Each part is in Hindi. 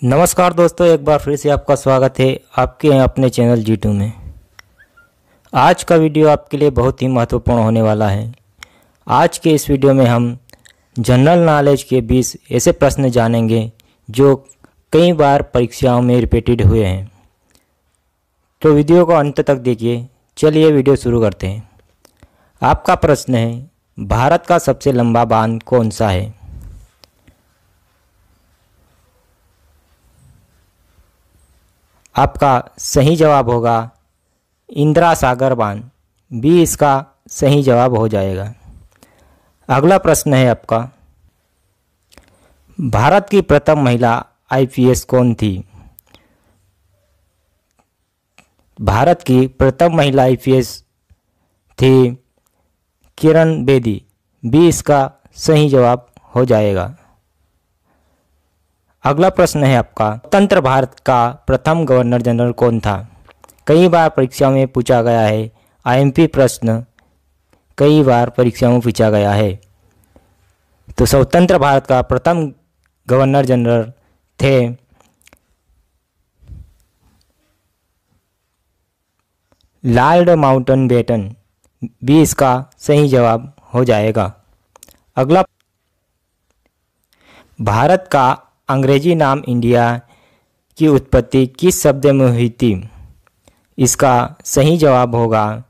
नमस्कार दोस्तों, एक बार फिर से आपका स्वागत है आपके अपने चैनल G2 में। आज का वीडियो आपके लिए बहुत ही महत्वपूर्ण होने वाला है। आज के इस वीडियो में हम जनरल नॉलेज के 20 ऐसे प्रश्न जानेंगे जो कई बार परीक्षाओं में रिपीटेड हुए हैं। तो वीडियो को अंत तक देखिए। चलिए वीडियो शुरू करते हैं। आपका प्रश्न है, भारत का सबसे लंबा बांध कौन सा है? आपका सही जवाब होगा इंदिरा सागर बांध। बी इसका सही जवाब हो जाएगा। अगला प्रश्न है आपका, भारत की प्रथम महिला आईपीएस कौन थी? भारत की प्रथम महिला आईपीएस थी किरण बेदी। बी इसका सही जवाब हो जाएगा। अगला प्रश्न है आपका, स्वतंत्र भारत का प्रथम गवर्नर जनरल कौन था? कई बार परीक्षा में पूछा गया है। आईएमपी प्रश्न कई बार परीक्षा में पूछा गया है। तो स्वतंत्र भारत का प्रथम गवर्नर जनरल थे लॉर्ड माउंटबेटन। बी इसका सही जवाब हो जाएगा। अगला, भारत का अंग्रेजी नाम इंडिया की उत्पत्ति किस शब्द में हुई थी? इसका सही जवाब होगा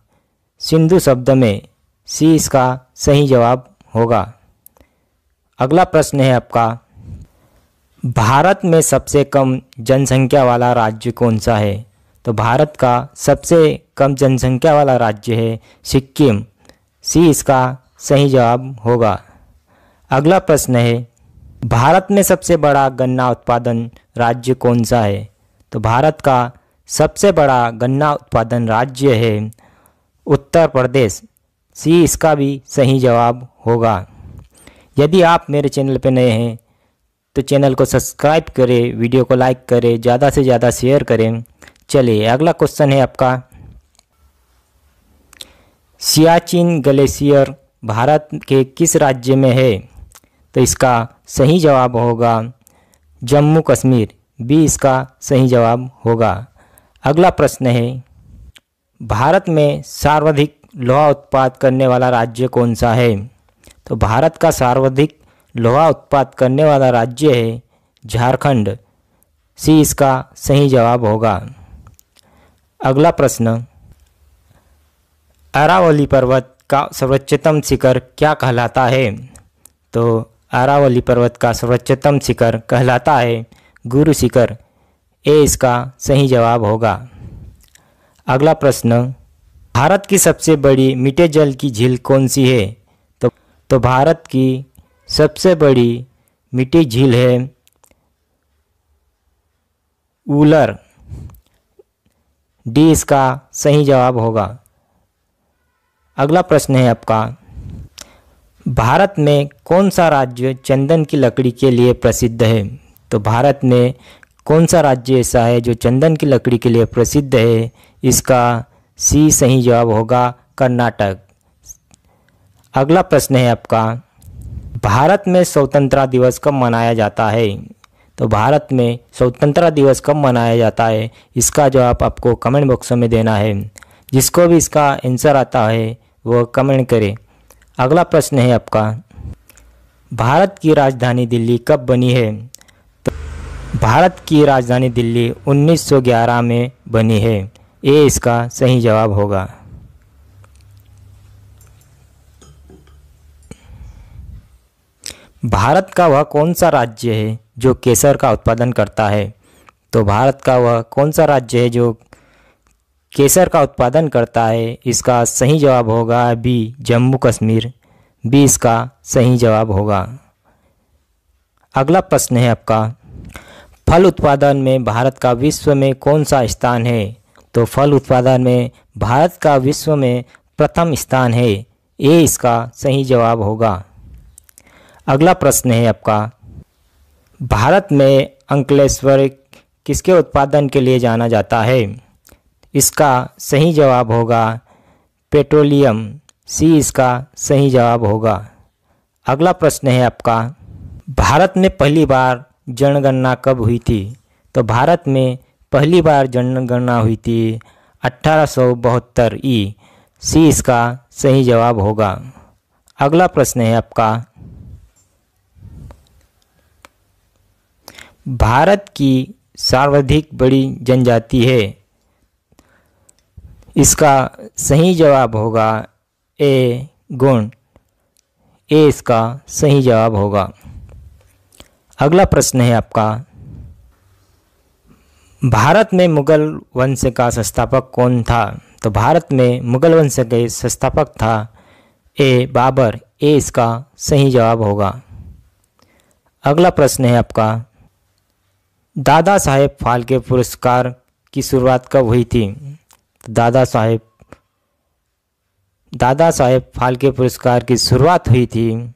सिंधु शब्द में। सी इसका सही जवाब होगा। अगला प्रश्न है आपका, भारत में सबसे कम जनसंख्या वाला राज्य कौन सा है? तो भारत का सबसे कम जनसंख्या वाला राज्य है सिक्किम। सी इसका सही जवाब होगा। अगला प्रश्न है, भारत में सबसे बड़ा गन्ना उत्पादन राज्य कौन सा है? तो भारत का सबसे बड़ा गन्ना उत्पादन राज्य है उत्तर प्रदेश। सी इसका भी सही जवाब होगा। यदि आप मेरे चैनल पर नए हैं तो चैनल को सब्सक्राइब करें, वीडियो को लाइक करें, ज़्यादा से ज़्यादा शेयर करें। चलिए अगला क्वेश्चन है आपका, सियाचिन ग्लेशियर भारत के किस राज्य में है? तो इसका सही जवाब होगा जम्मू कश्मीर। बी इसका सही जवाब होगा। अगला प्रश्न है, भारत में सर्वाधिक लोहा उत्पादन करने वाला राज्य कौन सा है? तो भारत का सर्वाधिक लोहा उत्पादन करने वाला राज्य है झारखंड। सी इसका सही जवाब होगा। अगला प्रश्न, अरावली पर्वत का सर्वोच्चतम शिखर क्या कहलाता है? तो अरावली पर्वत का सर्वोच्चतम शिखर कहलाता है गुरु शिखर। ए इसका सही जवाब होगा। अगला प्रश्न, भारत की सबसे बड़ी मीठे जल की झील कौन सी है? तो भारत की सबसे बड़ी मीठी झील है उलर। डी इसका सही जवाब होगा। अगला प्रश्न है आपका, भारत में कौन सा राज्य चंदन की लकड़ी के लिए प्रसिद्ध है? तो भारत में कौन सा राज्य ऐसा है जो चंदन की लकड़ी के लिए प्रसिद्ध है? इसका सी सही जवाब होगा कर्नाटक। अगला प्रश्न है आपका, भारत में स्वतंत्रता दिवस कब मनाया जाता है? तो भारत में स्वतंत्रता दिवस कब मनाया जाता है? इसका जवाब आपको कमेंट बॉक्स में देना है। जिसको भी इसका आंसर आता है वो कमेंट करे। अगला प्रश्न है आपका, भारत की राजधानी दिल्ली कब बनी है? तो भारत की राजधानी दिल्ली 1911 में बनी है। ए इसका सही जवाब होगा। भारत का वह कौन सा राज्य है जो केसर का उत्पादन करता है? तो भारत का वह कौन सा राज्य है जो केसर का उत्पादन करता है? इसका सही जवाब होगा बी जम्मू कश्मीर। बी इसका सही जवाब होगा। अगला प्रश्न है आपका, फल उत्पादन में भारत का विश्व में कौन सा स्थान है? तो फल उत्पादन में भारत का विश्व में प्रथम स्थान है। ए इसका सही जवाब होगा। अगला प्रश्न है आपका, भारत में अंकलेश्वर किसके उत्पादन के लिए जाना जाता है? इसका सही जवाब होगा पेट्रोलियम। सी इसका सही जवाब होगा। अगला प्रश्न है आपका, भारत में पहली बार जनगणना कब हुई थी? तो भारत में पहली बार जनगणना हुई थी 1872 ई। सी इसका सही जवाब होगा। अगला प्रश्न है आपका, भारत की सर्वाधिक बड़ी जनजाति है। इसका सही जवाब होगा ए गोंड। ए इसका सही जवाब होगा। अगला प्रश्न है आपका, भारत में मुगल वंश का संस्थापक कौन था? तो भारत में मुगल वंश के संस्थापक था ए बाबर। ए इसका सही जवाब होगा। अगला प्रश्न है आपका, दादा साहेब फाल्के पुरस्कार की शुरुआत कब हुई थी? दादा साहेब फाल्के पुरस्कार की शुरुआत हुई थी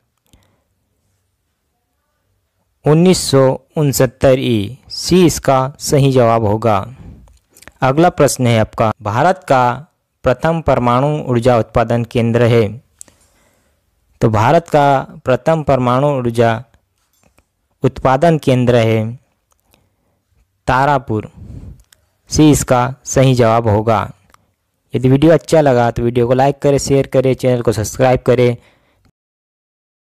1969 ई। सी इसका सही जवाब होगा। अगला प्रश्न है आपका, भारत का प्रथम परमाणु ऊर्जा उत्पादन केंद्र है। तो भारत का प्रथम परमाणु ऊर्जा उत्पादन केंद्र है तारापुर। सी इसका सही जवाब होगा। यदि वीडियो अच्छा लगा तो वीडियो को लाइक करें, शेयर करें, चैनल को सब्सक्राइब करें।